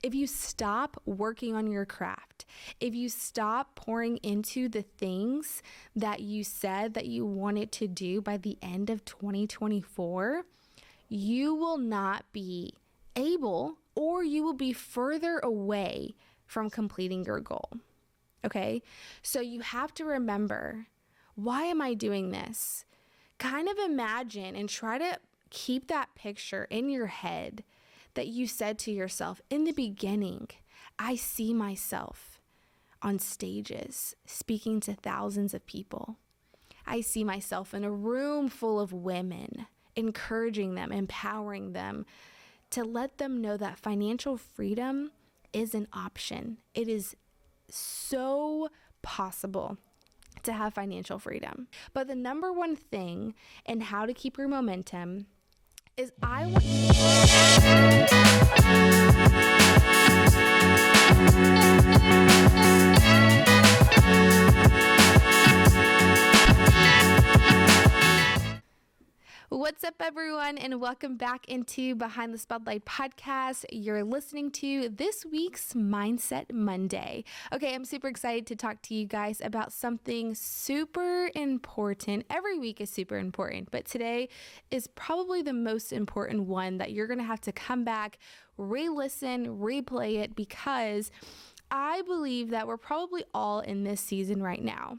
if you stop working on your craft, if you stop pouring into the things that you said that you wanted to do by the end of 2024, you will not be able, or you will be further away from completing your goal. Okay? So you have to remember, why am I doing this? Kind of imagine and try to keep that picture in your head that you said to yourself in the beginning. I see myself on stages speaking to thousands of people. I see myself in a room full of women, encouraging them, empowering them, to let them know that financial freedom is an option. It is so possible to have financial freedom. But the number one thing in how to keep your momentum is I want What's up, everyone, and welcome back into Behind the Spotlight podcast. You're listening to this week's Mindset Monday. Okay, I'm super excited to talk to you guys about something super important. Every week is super important, but today is probably the most important one that you're going to have to come back, re-listen, replay it, because I believe that we're probably all in this season right now.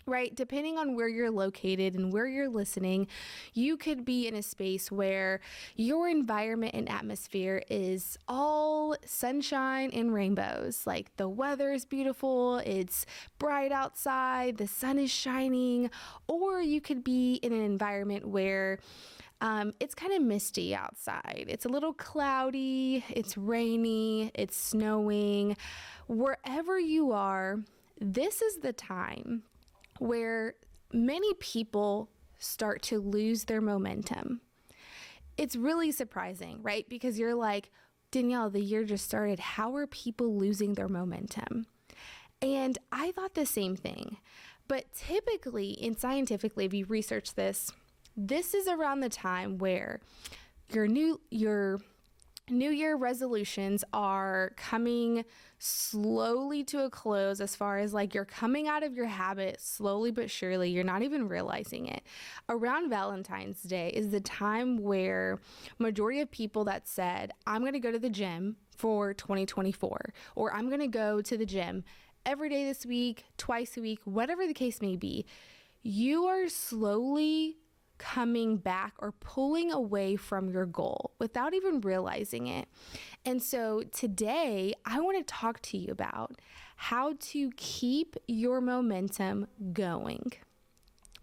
Right? Depending on where you're located and where you're listening, you could be in a space where your environment and atmosphere is all sunshine and rainbows. Like the weather is beautiful, it's bright outside, the sun is shining, or you could be in an environment where it's kind of misty outside. It's a little cloudy, it's rainy, it's snowing. Wherever you are, this is the time where many people start to lose their momentum. It's really surprising, right? Because you're like, Danielle, the year just started. How are people losing their momentum? And I thought the same thing. But typically and scientifically, if you research this, this is around the time where your New Year resolutions are coming slowly to a close, as far as like you're coming out of your habit slowly but surely. You're not even realizing it. Around Valentine's Day is the time where majority of people that said, I'm going to go to the gym for 2024, or I'm going to go to the gym every day this week, twice a week, whatever the case may be, you are slowly coming back or pulling away from your goal without even realizing it. And so today I want to talk to you about how to keep your momentum going.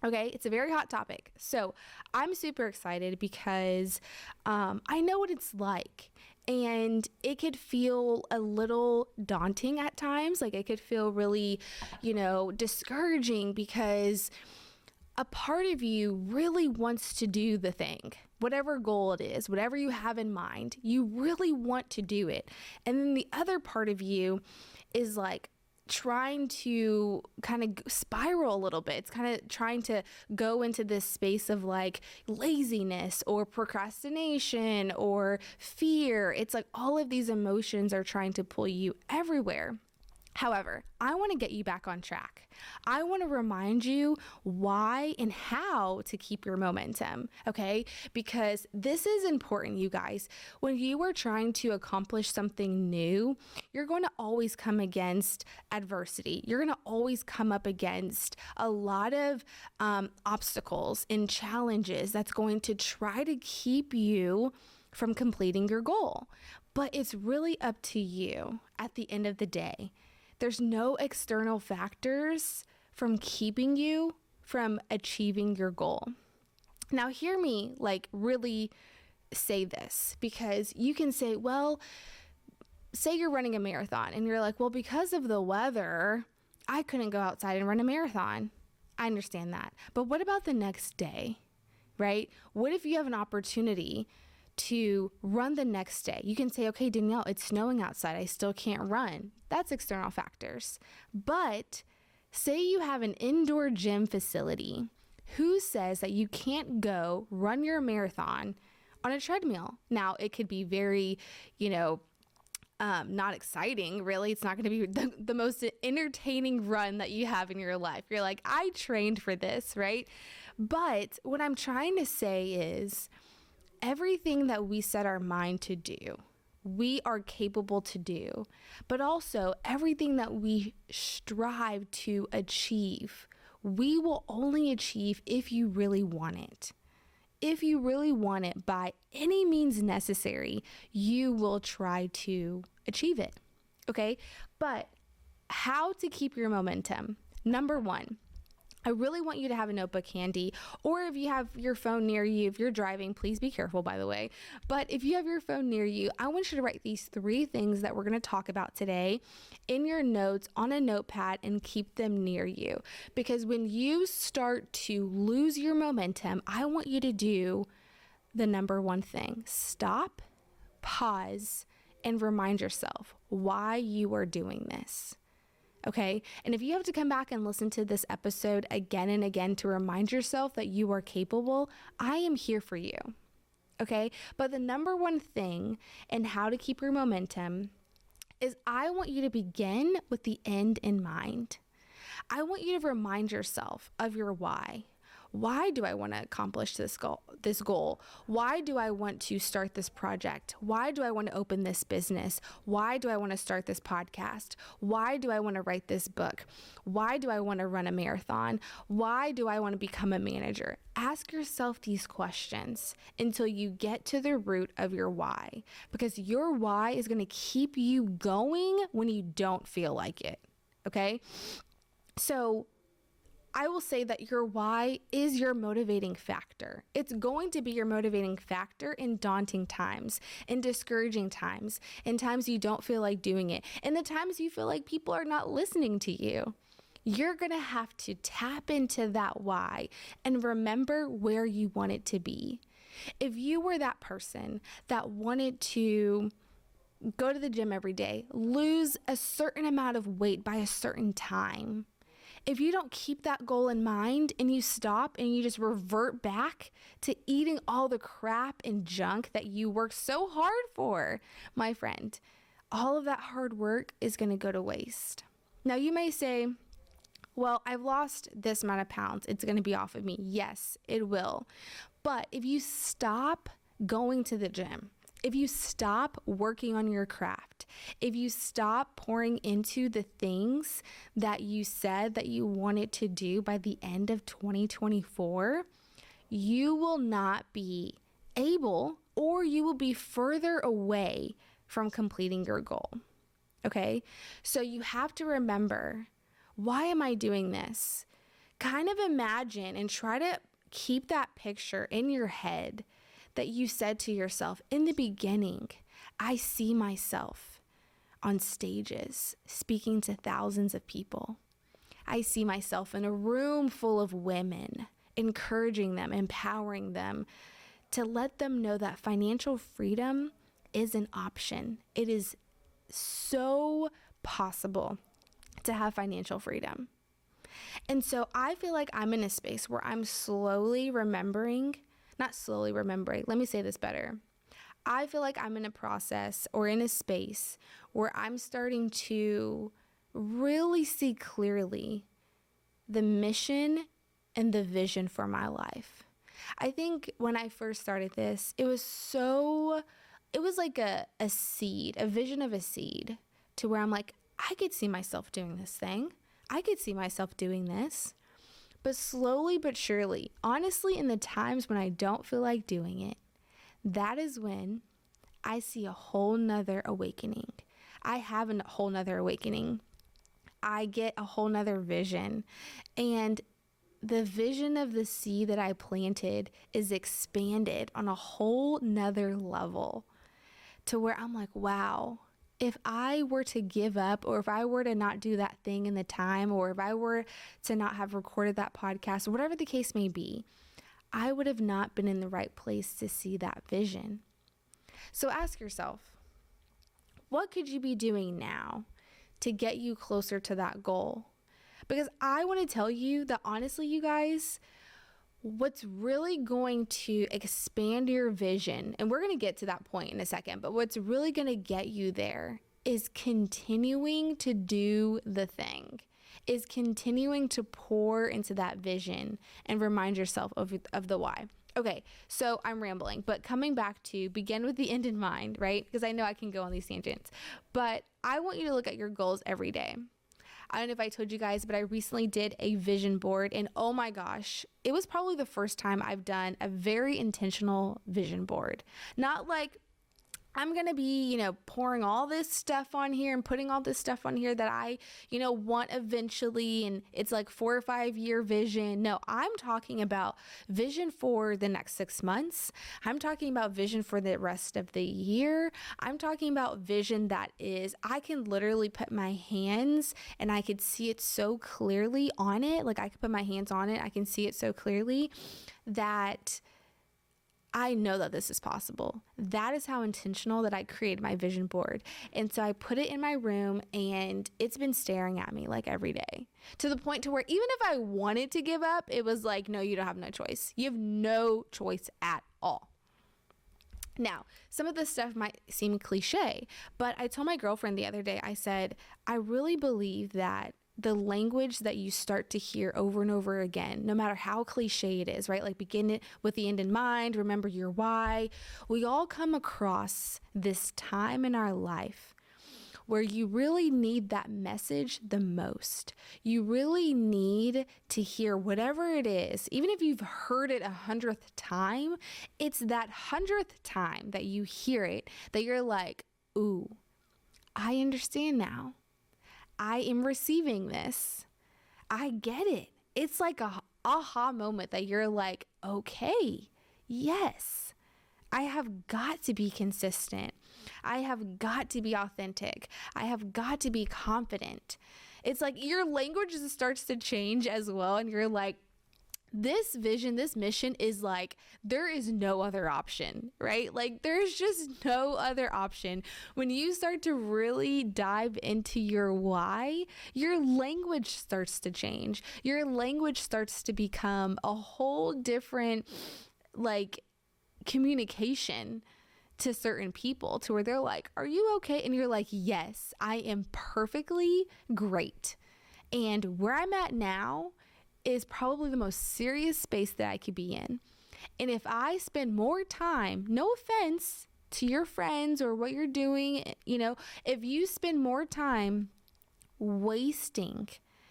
Okay, it's a very hot topic. So I'm super excited because I know what it's like. And it could feel a little daunting at times. Like it could feel really, discouraging, because a part of you really wants to do the thing, whatever goal it is, whatever you have in mind, you really want to do it. And then the other part of you is like trying to kind of spiral a little bit. It's kind of trying to go into this space of like laziness or procrastination or fear. It's like all of these emotions are trying to pull you everywhere. However, I want to get you back on track. I want to remind you why and how to keep your momentum, okay? Because this is important, you guys. When you are trying to accomplish something new, you're going to always come against adversity. You're going to always come up against a lot of obstacles and challenges that's going to try to keep you from completing your goal. But it's really up to you at the end of the day. There's no external factors from keeping you from achieving your goal. Now, hear me really say this, because you can say, well, say you're running a marathon and you're like, well, because of the weather, I couldn't go outside and run a marathon. I understand that. But what about the next day, right? What if you have an opportunity to run the next day? You can say, okay, Danielle, it's snowing outside. I still can't run. That's external factors. But say you have an indoor gym facility. Who says that you can't go run your marathon on a treadmill? Now, it could be very, not exciting, really. It's not going to be the most entertaining run that you have in your life. You're like, I trained for this, right? But what I'm trying to say is everything that we set our mind to do, we are capable to do, but also everything that we strive to achieve, we will only achieve if you really want it. If you really want it by any means necessary, you will try to achieve it. Okay? But how to keep your momentum? Number one, I really want you to have a notebook handy, or if you have your phone near you, if you're driving, please be careful, by the way. But if you have your phone near you, I want you to write these 3 things that we're going to talk about today in your notes on a notepad and keep them near you. Because when you start to lose your momentum, I want you to do the number one thing. Stop, pause, and remind yourself why you are doing this. Okay? And if you have to come back and listen to this episode again and again to remind yourself that you are capable, I am here for you. Okay? But the number one thing and how to keep your momentum is I want you to begin with the end in mind. I want you to remind yourself of your why. Why do I want to accomplish this goal? Why do I want to start this project? Why do I want to open this business? Why do I want to start this podcast? Why do I want to write this book? Why do I want to run a marathon? Why do I want to become a manager? Ask yourself these questions until you get to the root of your why, because your why is going to keep you going when you don't feel like it. Okay? So I will say that your why is your motivating factor. It's going to be your motivating factor in daunting times, in discouraging times, in times you don't feel like doing it, in the times you feel like people are not listening to you. You're going to have to tap into that why and remember where you want it to be. If you were that person that wanted to go to the gym every day, lose a certain amount of weight by a certain time, if you don't keep that goal in mind and you stop and you just revert back to eating all the crap and junk that you worked so hard for, my friend, all of that hard work is going to go to waste. Now you may say, well, I've lost this amount of pounds. It's going to be off of me. Yes, it will. But if you stop going to the gym, if you stop working on your craft, if you stop pouring into the things that you said that you wanted to do by the end of 2024, you will not be able, or you will be further away from completing your goal. Okay? So you have to remember, why am I doing this? Kind of imagine and try to keep that picture in your head that you said to yourself in the beginning. I see myself on stages speaking to thousands of people. I see myself in a room full of women, encouraging them, empowering them, to let them know that financial freedom is an option. It is so possible to have financial freedom. And so I feel like I'm in a space where I'm let me say this better. I feel like I'm in a process or in a space where I'm starting to really see clearly the mission and the vision for my life. I think when I first started this, it was like a seed, a vision of a seed, to where I'm like, I could see myself doing this thing. I could see myself doing this. But slowly but surely, honestly, in the times when I don't feel like doing it, that is when I see a whole nother awakening. I have a whole nother awakening. I get a whole nother vision. And the vision of the seed that I planted is expanded on a whole nother level, to where I'm like, wow, if I were to give up, or if I were to not do that thing in the time, or if I were to not have recorded that podcast, whatever the case may be, I would have not been in the right place to see that vision. So ask yourself, what could you be doing now to get you closer to that goal? Because I want to tell you that honestly, you guys, what's really going to expand your vision, and we're going to get to that point in a second, but what's really going to get you there is continuing to do the thing, is continuing to pour into that vision and remind yourself of the why. Okay, so I'm rambling, but coming back to begin with the end in mind, right? Because I know I can go on these tangents, but I want you to look at your goals every day. I don't know if I told you guys, but I recently did a vision board, and oh my gosh, it was probably the first time I've done a very intentional vision board. Not like I'm going to be, pouring all this stuff on here and putting all this stuff on here that I, want eventually. And it's like 4 or 5 year vision. No, I'm talking about vision for the next 6 months. I'm talking about vision for the rest of the year. I'm talking about vision that is, I can literally put my hands and I could see it so clearly on it. Like I could put my hands on it. I can see it so clearly that I know that this is possible. That is how intentional that I created my vision board. And so I put it in my room and it's been staring at me like every day, to the point to where even if I wanted to give up, it was like, no, you don't have no choice. You have no choice at all. Now, some of this stuff might seem cliche, but I told my girlfriend the other day, I said, I really believe that the language that you start to hear over and over again, no matter how cliche it is, right? Like begin it with the end in mind, remember your why. We all come across this time in our life where you really need that message the most. You really need to hear whatever it is. Even if you've heard it 100th time, it's that 100th time that you hear it that you're like, ooh, I understand now. I am receiving this. I get it. It's like a aha moment that you're like, okay, yes, I have got to be consistent. I have got to be authentic. I have got to be confident. It's like your language starts to change as well. And you're like, this vision, this mission is like, there is no other option, right? Like there's just no other option. When you start to really dive into your why, your language starts to change. Your language starts to become a whole different, like, communication to certain people, to where they're like, are you okay? And you're like, yes, I am perfectly great. And where I'm at now is probably the most serious space that I could be in. And if I spend more time, no offense to your friends or what you're doing, if you spend more time wasting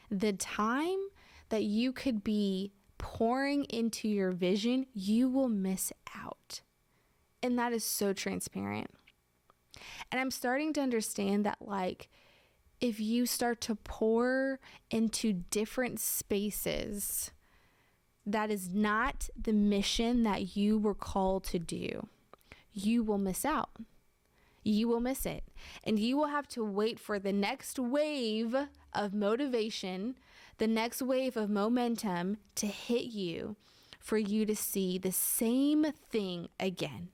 the time that you could be pouring into your vision, you will miss out. And that is so transparent. And I'm starting to understand that, like, if you start to pour into different spaces, that is not the mission that you were called to do, you will miss out. You will miss it. And you will have to wait for the next wave of motivation, the next wave of momentum to hit you for you to see the same thing again.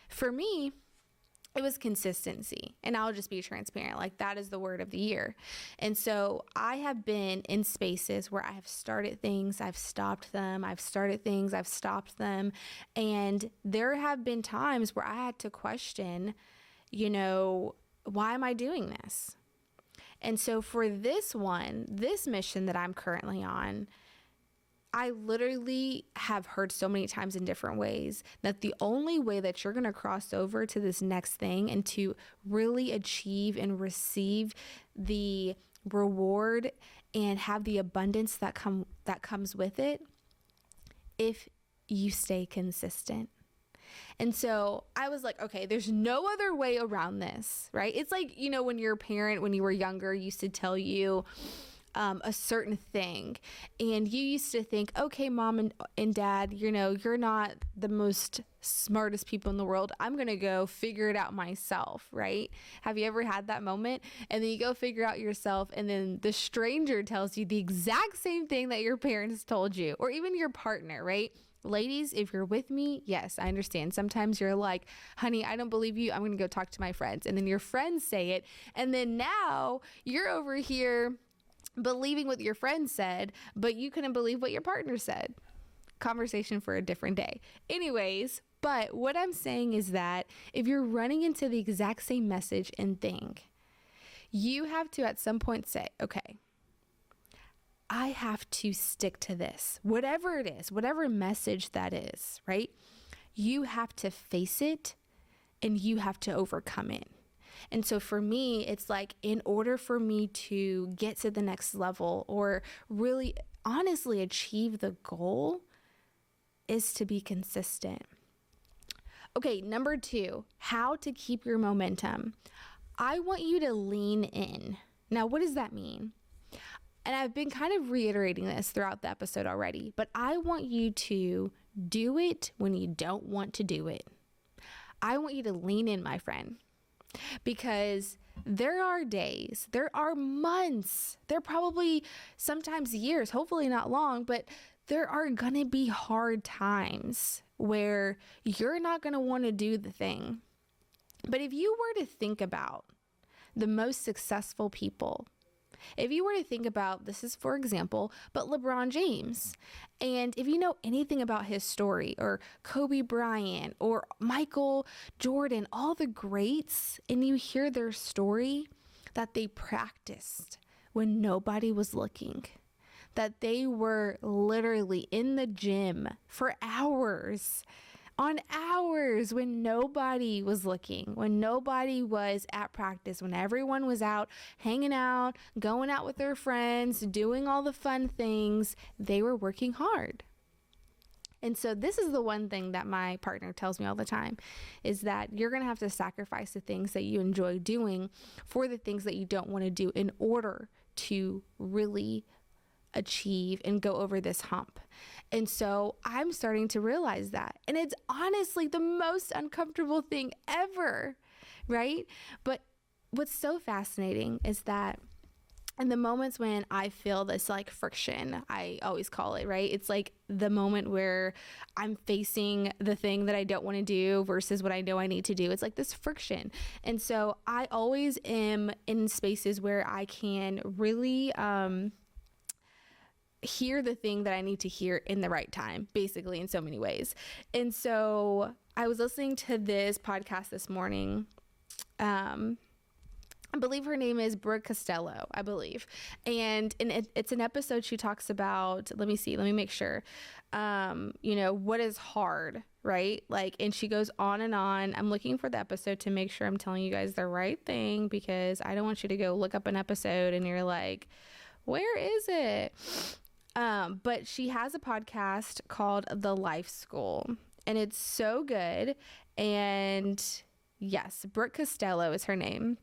For me, it was consistency, and I'll just be transparent. Like, that is the word of the year. And so I have been in spaces where I have started things, I've stopped them, I've started things, I've stopped them. And there have been times where I had to question, why am I doing this? And so for this mission that I'm currently on, I literally have heard so many times in different ways that the only way that you're going to cross over to this next thing and to really achieve and receive the reward and have the abundance that comes with it, if you stay consistent. And so I was like, okay, there's no other way around this, right? It's like, when your parent, when you were younger, used to tell you a certain thing, and you used to think, okay, mom and dad, you're not the most smartest people in the world. I'm going to go figure it out myself, right? Have you ever had that moment? And then you go figure out yourself, and then the stranger tells you the exact same thing that your parents told you, or even your partner, right? Ladies, if you're with me, yes, I understand. Sometimes you're like, honey, I don't believe you. I'm going to go talk to my friends. And then your friends say it. And then now you're over here believing what your friend said, but you couldn't believe what your partner said. Conversation for a different day. Anyways, but what I'm saying is that if you're running into the exact same message and thing, You have to at some point say, okay, I have to stick to this, whatever it is, whatever message that is, right? You have to face it and you have to overcome it. And so for me, it's like, in order for me to get to the next level or really honestly achieve the goal is to be consistent. Okay, number 2, how to keep your momentum. I want you to lean in. Now, what does that mean? And I've been kind of reiterating this throughout the episode already, but I want you to do it when you don't want to do it. I want you to lean in, my friend, because there are days, there are months, there are probably sometimes years, hopefully not long, but there are going to be hard times where you're not going to want to do the thing. But if you were to think about the most successful people, if you were to think about, this is for example, but LeBron James, and if you know anything about his story, or Kobe Bryant, or Michael Jordan, all the greats, and you hear their story, that they practiced when nobody was looking, that they were literally in the gym for hours on hours when nobody was looking, when nobody was at practice, when everyone was out hanging out, going out with their friends, doing all the fun things, they were working hard. And so this is the one thing that my partner tells me all the time, is that you're going to have to sacrifice the things that you enjoy doing for the things that you don't want to do in order to really achieve and go over this hump. And so I'm starting to realize that. And it's honestly the most uncomfortable thing ever, right? But what's so fascinating is that in the moments when I feel this like friction, I always call it, right? It's like the moment where I'm facing the thing that I don't want to do versus what I know I need to do. It's like this friction. And so I always am in spaces where I can really, hear the thing that I need to hear in the right time, basically, in so many ways. And so I was listening to this podcast this morning. I believe her name is Brooke Costello, I believe. And it's an episode she talks about, let me make sure, what is hard, right? Like, and she goes on and on. I'm looking for the episode to make sure I'm telling you guys the right thing, because I don't want you to go look up an episode and you're like, where is it? But she has a podcast called The Life School, and it's so good. And yes, Brooke Costello is her name.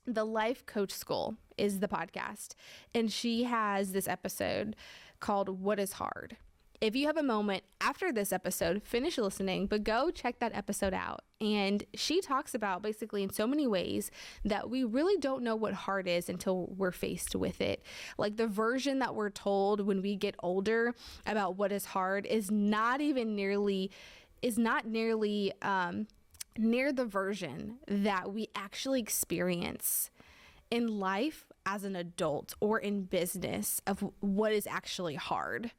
The Life Coach School is the podcast. And she has this episode called What is Hard. If you have a moment after this episode, finish listening, but go check that episode out. And she talks about basically in so many ways that we really don't know what hard is until we're faced with it. Like the version that we're told when we get older about what is hard is not nearly near the version that we actually experience in life as an adult or in business of what is actually hard.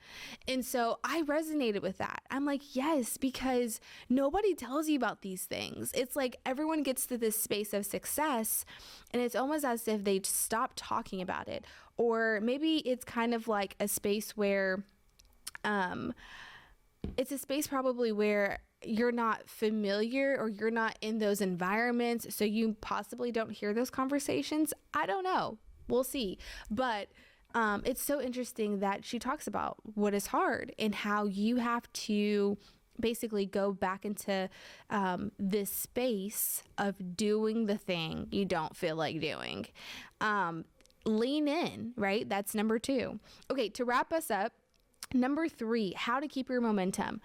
And so I resonated with that. I'm like, yes, because nobody tells you about these things. It's like everyone gets to this space of success and it's almost as if they stop talking about it. Or maybe it's kind of like a space where, it's a space probably where you're not familiar or you're not in those environments, so you possibly don't hear those conversations. I don't know. We'll see. But it's so interesting that she talks about what is hard and how you have to basically go back into this space of doing the thing you don't feel like doing. Lean in, right? That's number 2. Okay, to wrap us up, number 3, how to keep your momentum.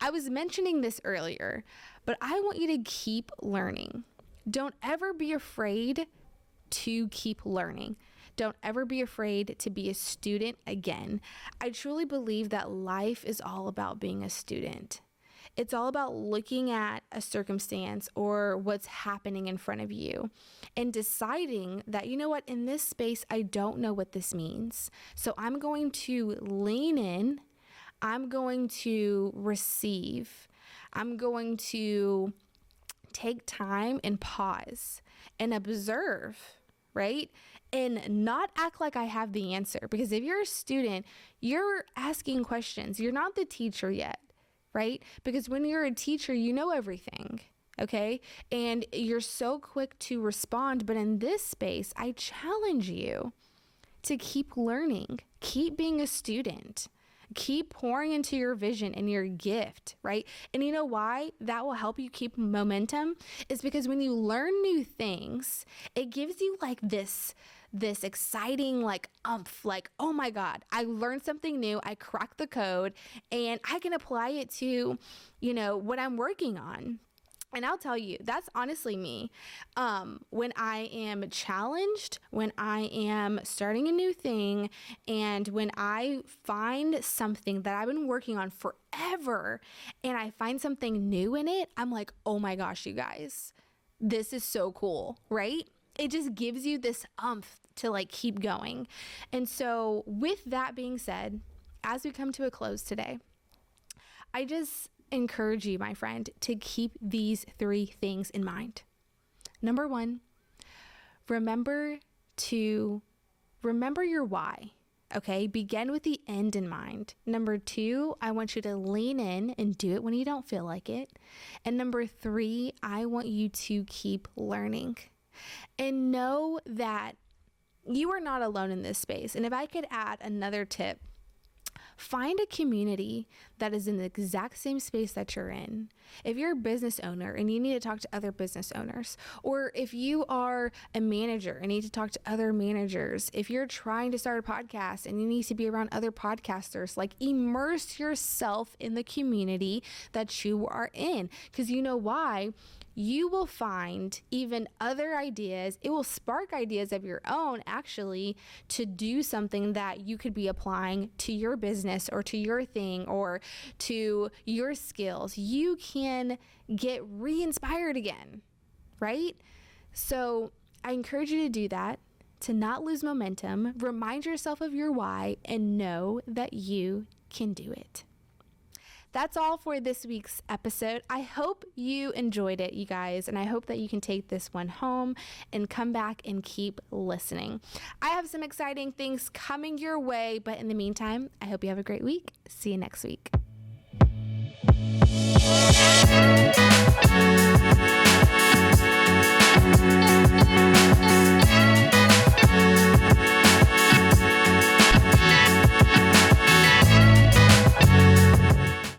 I was mentioning this earlier, but I want you to keep learning. Don't ever be afraid to keep learning. Don't ever be afraid to be a student again. I truly believe that life is all about being a student. It's all about looking at a circumstance or what's happening in front of you and deciding that, you know what, in this space, I don't know what this means. So I'm going to lean in. I'm going to receive. I'm going to take time and pause and observe right? And not act like I have the answer. Because if you're a student, you're asking questions. You're not the teacher yet, right? Because when you're a teacher, you know everything, okay? And you're so quick to respond. But in this space, I challenge you to keep learning, keep being a student, keep pouring into your vision and your gift, right? And you know why that will help you keep momentum is because when you learn new things, it gives you like this exciting like oh my God, I learned something new, I cracked the code, and I can apply it to, what I'm working on. And I'll tell you, that's honestly me. When I am challenged, when I am starting a new thing, and when I find something that I've been working on forever, and I find something new in it, I'm like, oh my gosh, you guys, this is so cool, right? It just gives you this to like keep going. And so with that being said, as we come to a close today, I just encourage you, my friend, to keep these 3 things in mind. Number 1, remember your why. Okay, begin with the end in mind. Number 2, I want you to lean in and do it when you don't feel like it. And number 3, I want you to keep learning and know that you are not alone in this space. And if I could add another tip, find a community that is in the exact same space that you're in. If you're a business owner and you need to talk to other business owners, or if you are a manager and need to talk to other managers, if you're trying to start a podcast and you need to be around other podcasters, like immerse yourself in the community that you are in. Because you know why? You will find even other ideas. It will spark ideas of your own, actually, to do something that you could be applying to your business or to your thing or to your skills. You can get re-inspired again, right? So I encourage you to do that, to not lose momentum, remind yourself of your why, and know that you can do it. That's all for this week's episode. I hope you enjoyed it, you guys, and I hope that you can take this one home and come back and keep listening. I have some exciting things coming your way, but in the meantime, I hope you have a great week. See you next week.